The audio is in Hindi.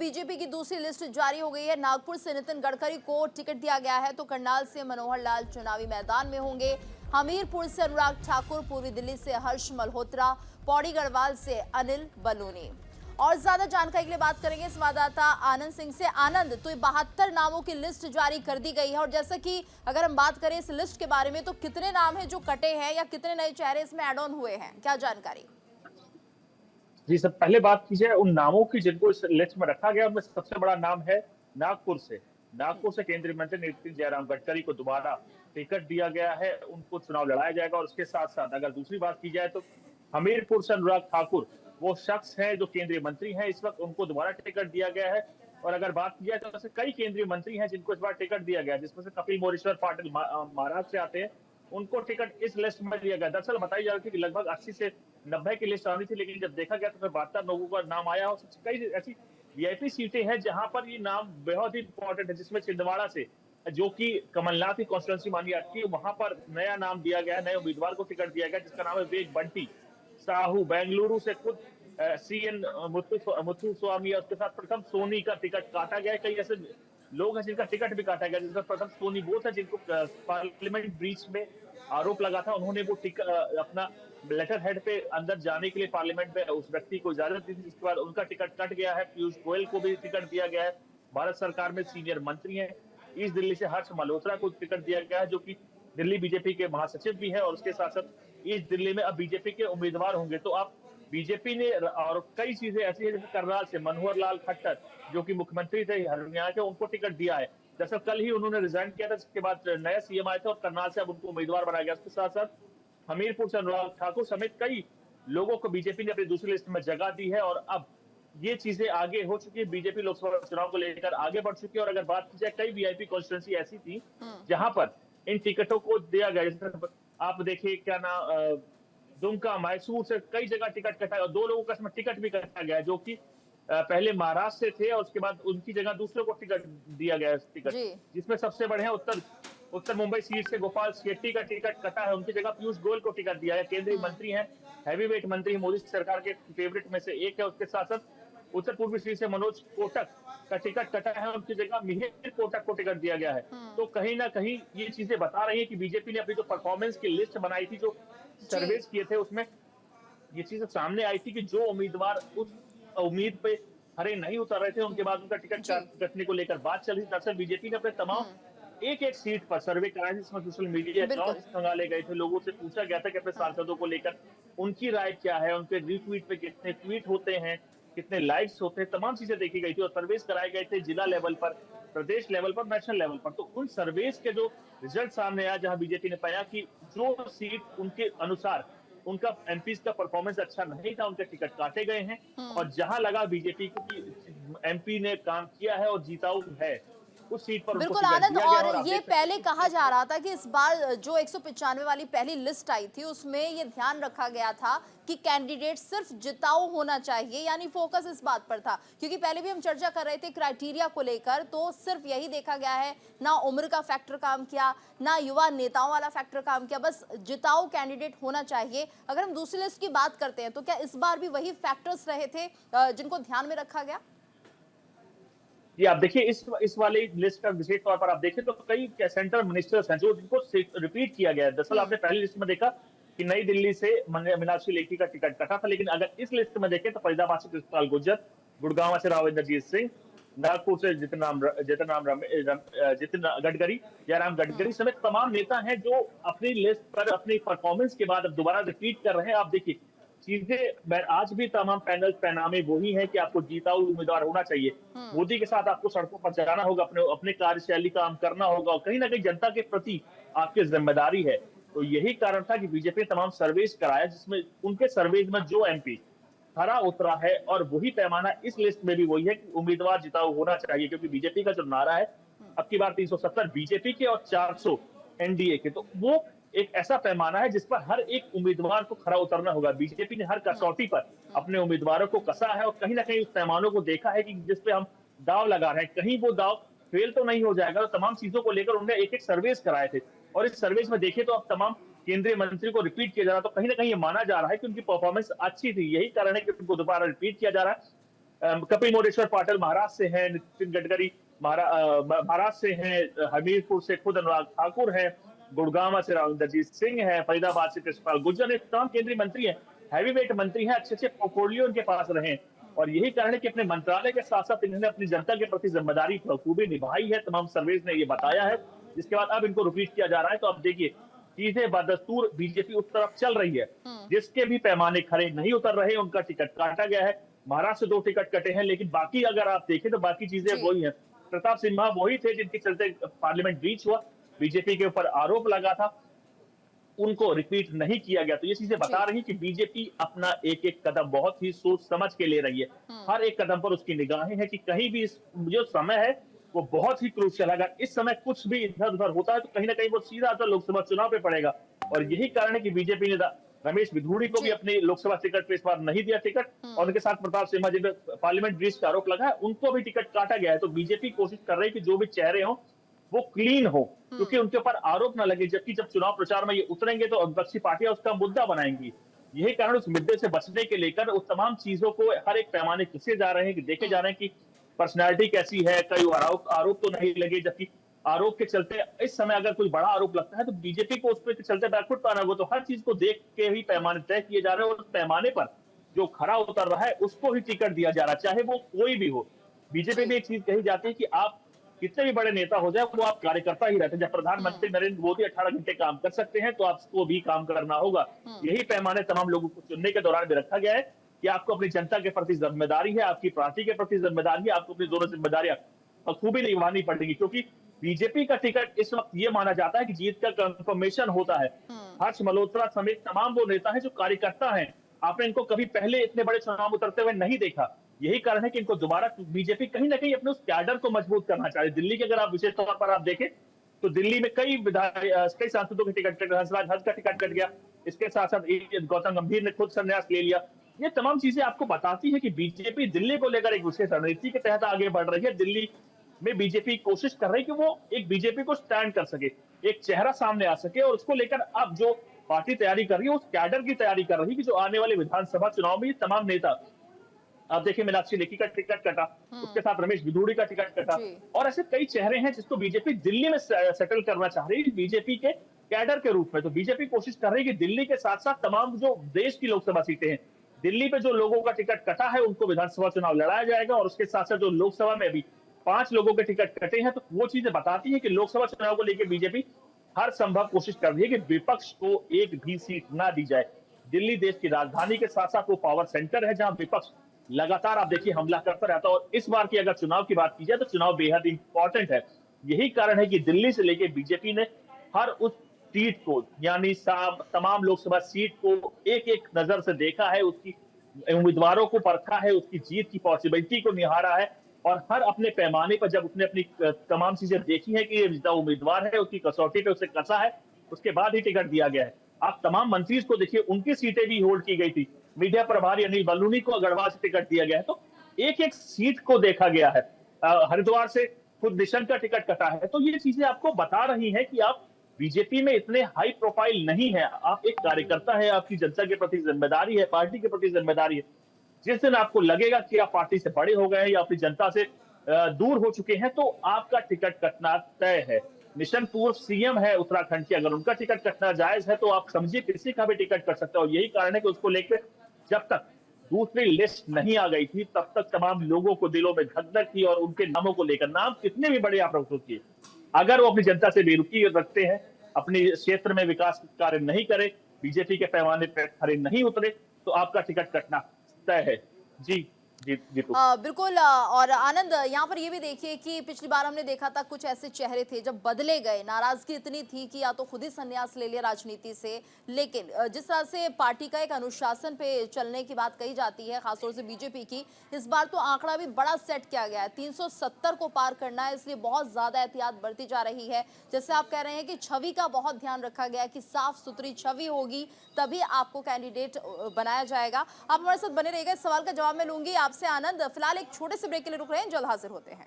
बीजेपी की दूसरी लिस्ट जारी हो गई है। नागपुर से नितिन गडकरी को टिकट दिया गया है तो करनाल से मनोहर लाल चुनावी मैदान में होंगे। हमीरपुर से अनुराग ठाकुर, पूर्वी दिल्ली से हर्ष मल्होत्रा, पौड़ी गढ़वाल से अनिल बलूनी। और ज्यादा जानकारी के लिए बात करेंगे संवाददाता आनंद सिंह से। आनंद, तो 72 नामों की लिस्ट जारी कर दी गई है और जैसा कि अगर हम बात करें इस लिस्ट के बारे में तो कितने नाम हैं जो कटे हैं या कितने नए चेहरे इसमें ऐड ऑन हुए हैं, क्या जानकारी? जी, सब पहले बात की जाए उन नामों की जिनको इस लिस्ट में रखा गया, उनमें सबसे बड़ा नाम है नागपुर से। नागपुर से केंद्रीय मंत्री नितिन जयराम गडकरी को दोबारा टिकट दिया गया है, उनको चुनाव लड़ाया जाएगा। और उसके साथ साथ अगर दूसरी बात की जाए तो हमीरपुर से अनुराग ठाकुर, वो शख्स है जो केंद्रीय मंत्री हैं इस वक्त, उनको दोबारा टिकट दिया गया है। और अगर बात की जाए तो ऐसे कई केंद्रीय मंत्री हैं जिनको इस बार टिकट दिया गया है, जिसमें से कपिल मोरेश्वर पाटिल महाराष्ट्र से आते हैं, उनको टिकट इस लिस्ट में दिया गया। दरअसल बताई जा रही थी कि लगभग 80 से 90 की लिस्ट आनी थी, लेकिन जब देखा गया तो फिर 72 लोगों का नाम आया। और कई ऐसी वीआईपी सीटें हैं जहां पर ये नाम बहुत ही इंपॉर्टेंट है, जिसमें छिंदवाड़ा से, जो कि कमलनाथ की कॉन्स्टिट्यूंसी मानी जाती है, वहां पर नया नाम दिया गया है, नए उम्मीदवार को टिकट दिया गया जिसका नाम है वेग बंटी साहू। बेंगलुरु से खुद सीएन मुथु स्वामी और उसके साथ प्रथम सोनी का टिकट काटा गया है। कई ऐसे लोग हैं जिनका टिकट भी काटा गया, जिसमें प्रथम सोनी बोथ है जिनको पार्लियामेंट ब्रीच में आरोप लगा था। उन्होंने वो अपना लेटर हेड पे अंदर जाने के लिए पार्लियामेंट में उस व्यक्ति को इजाजत दी थी, जिसके बाद उनका टिकट कट गया है। पीयूष गोयल को भी टिकट दिया गया है। भारत सरकार में सीनियर मंत्री हैं। ईस्ट दिल्ली से हर्ष मल्होत्रा को टिकट दिया गया है, जो कि दिल्ली बीजेपी के महासचिव भी है। और उसके साथ साथ ईस्ट दिल्ली में अब बीजेपी के उम्मीदवार होंगे। तो अब बीजेपी ने और कई चीजें ऐसी है, जैसे करनाल से मनोहर लाल खट्टर, जो कि मुख्यमंत्री थे हरियाणा के, उनको टिकट दिया है। दरअसल कल ही उन्होंने रिजाइन किया था, जिसके बाद नया सीएम आए थे और करनाल से अब उनको उम्मीदवार बनाया गया। उसके साथ साथ हमीरपुर से अनुराग ठाकुर समेत कई लोगों को बीजेपी ने अपनी दूसरी लिस्ट में जगह दी है। और अब ये चीजें आगे हो चुकी है, बीजेपी लोकसभा चुनाव को लेकर आगे बढ़ चुकी है। और अगर बात की जाए, कई वीआईपी कॉन्स्टिट्यूंसी ऐसी थी जहां पर इन टिकटों को दिया गया। जैसे आप देखिए, क्या ना, दुमका, मैसूर से कई जगह टिकट कटा और 2 लोगों का इसमें टिकट भी कटा गया, जो कि पहले महाराष्ट्र से थे और उसके बाद उनकी जगह दूसरे को टिकट दिया गया है। टिकट जिसमें सबसे बड़े हैं उत्तर मुंबई सीट से गोपाल शेट्टी का टिकट कटा है, उनकी जगह पीयूष गोयल को टिकट दिया है। केंद्रीय मंत्री हैं, हैवीवेट मंत्री, मोदी सरकार के फेवरेट में से एक है। उसके साथ साथ उत्तर पूर्वी सीट से मनोज कोटक का टिकट कटा है, उनकी जगह मिहिर कोटक को टिकट दिया गया है। तो कहीं ना कहीं ये चीजें बता रही है कि बीजेपी ने अपनी जो परफॉर्मेंस की लिस्ट बनाई थी, जो सर्वेस किए थे, उसमें ये चीज सामने आई थी कि जो उम्मीदवार उस उम्मीद पे खरे नहीं उतर रहे थे, उनके बाद उनका टिकट कटने को लेकर बात चल रही थी। दरअसल बीजेपी ने अपने तमाम एक एक सीट पर सर्वे कराया, जिसमें सोशल मीडिया अकाउंट खंगाले गए थे। लोगों से पूछा गया था कि अपने सांसदों को लेकर उनकी राय क्या है, उनके रीट्वीट पे कितने ट्वीट होते हैं, कितने लाइक्स होते हैं, तमाम चीजें देखी गई थी। और सर्वेस कराए गए थे जिला लेवल पर, प्रदेश लेवल पर, नेशनल लेवल पर। तो उन सर्वेस के जो रिजल्ट सामने आया, जहां बीजेपी ने पाया कि जो सीट उनके अनुसार उनका एमपीज का परफॉर्मेंस अच्छा नहीं था, उनके टिकट काटे गए हैं। और जहां लगा बीजेपी को कि एमपी ने काम किया है और जीताऊ है, उस सीट पर उनको बिल्कुल टिकट आनंद। दिया गया। और ये पहले कहा जा रहा था कि इस बार जो 195 वाली पहली लिस्ट आई थी उसमें ये ध्यान रखा गया था कि कैंडिडेट सिर्फ जिताऊ होना चाहिए, यानी फोकस इस बात पर था। क्योंकि पहले भी हम चर्चा कर रहे थे क्राइटेरिया को लेकर, तो सिर्फ यही देखा गया है, ना उम्र का फैक्टर काम किया, ना युवा नेताओं वाला फैक्टर काम किया, बस जिताऊ कैंडिडेट होना चाहिए। अगर हम दूसरी लिस्ट की बात करते हैं तो क्या इस बार भी वही फैक्टर्स रहे थे जिनको ध्यान में रखा गया? ये आप देखिए, इस वाली लिस्ट का विशेष तौर पर आप देखें तो कई सेंट्रल मिनिस्टर्स हैं जो जिनको रिपीट किया गया है। दरअसल आपने पहली लिस्ट में देखा कि नई दिल्ली से मीनाक्षी लेखी का टिकट कटा था, लेकिन अगर इस लिस्ट में देखें तो फरीदाबाद से कृष्णपाल गुर्जर, गुड़गांव से राव इंद्रजीत सिंह, नागपुर से जितिन गडकरी, जयराम गडकरी समेत तमाम नेता हैं जो अपनी लिस्ट पर अपनी परफॉर्मेंस के बाद अब दोबारा रिपीट कर रहे हैं। आप देखिए, चीजें आज भी तमाम पैनल पैनामे वही है कि आपको जीताऊ उम्मीदवार होना चाहिए। मोदी के साथ आपको सड़कों पर जाना होगा, अपने कार्यशैली काम करना होगा और कहीं ना कहीं जनता के प्रति आपकी जिम्मेदारी है। तो यही कारण था कि बीजेपी ने तमाम सर्वेस कराया, जिसमें उनके सर्वेज में जो एमपी खरा उतरा है, और वही पैमाना इस लिस्ट में भी वही है कि उम्मीदवार जिताऊ होना चाहिए। क्योंकि बीजेपी का जो नारा है, अब की बार 370 बीजेपी के और 400 एनडीए के, तो वो एक ऐसा पैमाना है जिस पर हर एक उम्मीदवार को खरा उतरना होगा। बीजेपी ने हर कसौटी पर अपने उम्मीदवारों को कसा है और कहीं ना कहीं उस पैमानों को देखा है कि जिस पे हम दाव लगा रहे हैं, कहीं वो दाव फेल तो नहीं हो जाएगा। तो तमाम चीजों को लेकर उन्होंने एक एक सर्वेस कराए थे, और इस सर्वेस में देखे तो अब तमाम केंद्रीय मंत्री को रिपीट किया जा रहा है, तो कहीं ना कहीं ये माना जा रहा है कि उनकी परफॉर्मेंस अच्छी थी। यही कारण है कि उनको दोबारा रिपीट किया जा रहा है। कपिल मोरेश्वर पाटिल महाराष्ट्र से हैं, नितिन गडकरी महाराष्ट्र से हैं, हमीरपुर से खुद अनुराग ठाकुर हैं, गुड़गांव से राविंदरजीत सिंह है, फरीदाबाद से कृष्णपाल गुर्जर, ये तमाम केंद्रीय मंत्री हैं, हैवीवेट मंत्री हैं, अच्छे अच्छे पोर्टफोलियो इनके पास रहे हैं। और यही कारण है कि अपने मंत्रालय के साथ साथ इन्होंने अपनी जनता के प्रति जिम्मेदारी बखूबी निभाई है। तमाम सर्वेज ने ये बताया है, जिसके बाद अब इनको रिपीट किया जा रहा है। तो अब देखिए, चीजें बदस्तूर बीजेपी उस तरफ चल रही है, जिसके भी पैमाने खरे नहीं उतर रहे, उनका टिकट काटा गया है। महाराष्ट्र से 2 टिकट कटे हैं, लेकिन बाकी अगर आप देखें तो बाकी चीजें वही हैं। प्रताप सिन्हा वही थे जिनके चलते पार्लियामेंट ब्रीच हुआ, बीजेपी के ऊपर आरोप लगा था, उनको रिपीट नहीं किया गया। तो ये चीजें बता रही कि बीजेपी अपना एक एक कदम बहुत ही सोच समझ के ले रही है। हर एक कदम पर उसकी निगाहें हैं कि कहीं भी जो समय है वो बहुत ही क्रूशियल है। अगर इस समय कुछ भी इधर उधर होता है तो कहीं ना कहीं वो सीधा लोकसभा चुनाव पे पड़ेगा। और यही कारण है कि बीजेपी ने रमेश बिधूड़ी को भी अपनी लोकसभा टिकट पे इस बार नहीं दिया टिकट, और उनके साथ प्रताप सिन्हा जिन पे पार्लियामेंट ब्रीच का आरोप लगा है, उनको भी टिकट काटा गया है। तो बीजेपी कोशिश कर रही है कि जो भी चेहरे हों वो क्लीन हो, क्योंकि उनके ऊपर आरोप ना लगे। जबकि जब चुनाव प्रचार में ये उतरेंगे तो विपक्षी पार्टियां उसका मुद्दा बनाएंगी। यही कारण उस मुद्दे से बचने के लेकर उस तमाम चीजों को हर एक पैमाने किसे जा रहे हैं, कि देखे जा रहे हैं कि पर्सनैलिटी कैसी है, कई आरोप तो नहीं लगे। जबकि आरोप के चलते इस समय अगर कोई बड़ा आरोप लगता है तो बीजेपी को उस पर चलते बैकफुट पाना होगा। तो हर चीज को देख के ही पैमाने तय किए जा रहे हैं, और उस पैमाने पर जो खरा उतर रहा है उसको ही टिकट दिया जा रहा है, चाहे वो कोई भी हो। बीजेपी में एक चीज कही जाती है कि आप कितने भी बड़े नेता हो जाए, वो आप कार्यकर्ता ही रहते हैं। जब प्रधानमंत्री नरेंद्र मोदी 18 घंटे काम कर सकते हैं तो आपको भी काम करना होगा। यही पैमाने तमाम लोगों को चुनने के दौरान भी रखा गया है कि आपको अपनी जनता के प्रति जिम्मेदारी है, आपकी पार्टी के प्रति जिम्मेदारी है, आपको अपनी दोनों जिम्मेदारियां बखूबी निभानी पड़ेगी। क्योंकि बीजेपी का टिकट इस वक्त ये माना जाता है कि जीत का कंफर्मेशन होता है। हर्ष मल्होत्रा समेत तमाम वो नेता है जो कार्यकर्ता हैं, आपने इनको कभी पहले इतने बड़े चुनाव उतरते हुए नहीं देखा। यही कारण है कि इनको दोबारा बीजेपी कहीं ना कहीं अपने उस कैडर को मजबूत करना चाह रही है। दिल्ली के अगर आप विशेष तौर पर आप देखें तो दिल्ली में कई सांसदों के टिकट कट, हंसराज हंस का टिकट कट गया। इसके साथ साथ गौतम गंभीर ने खुद संन्यास ले लिया। ये तमाम चीजें आपको बताती है कि बीजेपी दिल्ली को लेकर एक विशेष रणनीति के तहत आगे बढ़ रही है। दिल्ली में बीजेपी कोशिश कर रही है कि वो एक बीजेपी को स्टैंड कर सके, एक चेहरा सामने आ सके, और उसको लेकर अब जो पार्टी तैयारी कर रही है उस कैडर की तैयारी कर रही है कि जो आने वाले विधानसभा चुनाव में ये तमाम नेता, आप देखिए मीनाक्षी लेखी का टिकट कटा, उसके साथ रमेश बिधूड़ी का टिकट कटा, और ऐसे कई चेहरे हैं जिसको बीजेपी दिल्ली में सेटल करना चाह रही है बीजेपी के कैडर के रूप में। तो बीजेपी कोशिश कर रही है कि दिल्ली के साथ साथ तमाम जो देश की लोकसभा सीटें हैं, दिल्ली पे जो लोगों का टिकट कटा है उनको विधानसभा चुनाव लड़ाया जाएगा, और उसके साथ साथ जो लोकसभा में भी 5 लोगों के टिकट कटे हैं, तो वो चीजें बताती है कि लोकसभा चुनाव को लेकर बीजेपी हर संभव कोशिश कर रही है कि विपक्ष को एक भी सीट ना दी जाए। दिल्ली देश की राजधानी के साथ साथ वो पावर सेंटर है जहां विपक्ष लगातार आप देखिए हमला करता रहता है। और इस बार की अगर चुनाव की बात की जाए तो चुनाव बेहद इंपॉर्टेंट है। यही कारण है कि दिल्ली से लेकर बीजेपी ने हर उस सीट को, यानी तमाम लोकसभा सीट को एक एक नजर से देखा है, उसकी उम्मीदवारों को परखा है, उसकी जीत की पॉसिबिलिटी को निहारा है, और हर अपने पैमाने पर जब उसने अपनी तमाम चीजें देखी है कि ये जीता उम्मीदवार है, उसकी कसौटी पे उसे कसा है, उसके बाद ही टिकट दिया गया है। आप तमाम मंत्री को देखिए, उनकी सीटें भी होल्ड की गई थी। मीडिया प्रभारी अनिल बलूनी को गढ़वाल से टिकट दिया गया है। तो एक एक सीट को देखा गया है। हरिद्वार से खुद निशंक का टिकट कटा है। तो ये चीजें आपको बता रही है कि आप बीजेपी में इतने हाई प्रोफाइल नहीं है, आप एक कार्यकर्ता है, आपकी जनता के प्रति जिम्मेदारी है, पार्टी के प्रति जिम्मेदारी है। जिस दिन आपको लगेगा कि आप पार्टी से बड़े हो गए हैं या अपनी जनता से दूर हो चुके हैं, तो आपका टिकट कटना तय है। निशंक पूर्व सीएम है उत्तराखंड के, अगर उनका टिकट कटना जायज है तो आप समझिए किसी का भी टिकट कट सकता है। और यही कारण है कि उसको लेकर जब तक दूसरी लिस्ट नहीं आ गई थी तब तक तमाम लोगों को दिलों में धक थी, और उनके नामों को लेकर, नाम कितने भी बड़े आप रख सोचिए, अगर वो अपनी जनता से बेरुखी रखते हैं, अपने क्षेत्र में विकास कार्य नहीं करे, बीजेपी के पैमाने पर खड़े नहीं उतरे, तो आपका टिकट कटना तय है। जी जी जी। बिल्कुल। और आनंद, यहाँ पर ये भी देखिए कि पिछली बार हमने देखा था कुछ ऐसे चेहरे थे जब बदले गए, नाराजगी इतनी थी कि या तो खुद ही संन्यास ले लिया राजनीति से। लेकिन जिस तरह से पार्टी का एक अनुशासन पे चलने की बात कही जाती है, खासतौर से बीजेपी की, इस बार तो आंकड़ा भी बड़ा सेट किया गया है, 370 को पार करना है, इसलिए बहुत ज्यादा एहतियात बरती जा रही है। जैसे आप कह रहे हैं कि छवि का बहुत ध्यान रखा गया है कि साफ सुथरी छवि होगी तभी आपको कैंडिडेट बनाया जाएगा। आप हमारे साथ बने रहिएगा, इस सवाल का जवाब मैं लूंगी आपसे आनंद। फिलहाल एक छोटे से ब्रेक के लिए रुक रहे हैं, जल्द हाजिर होते हैं।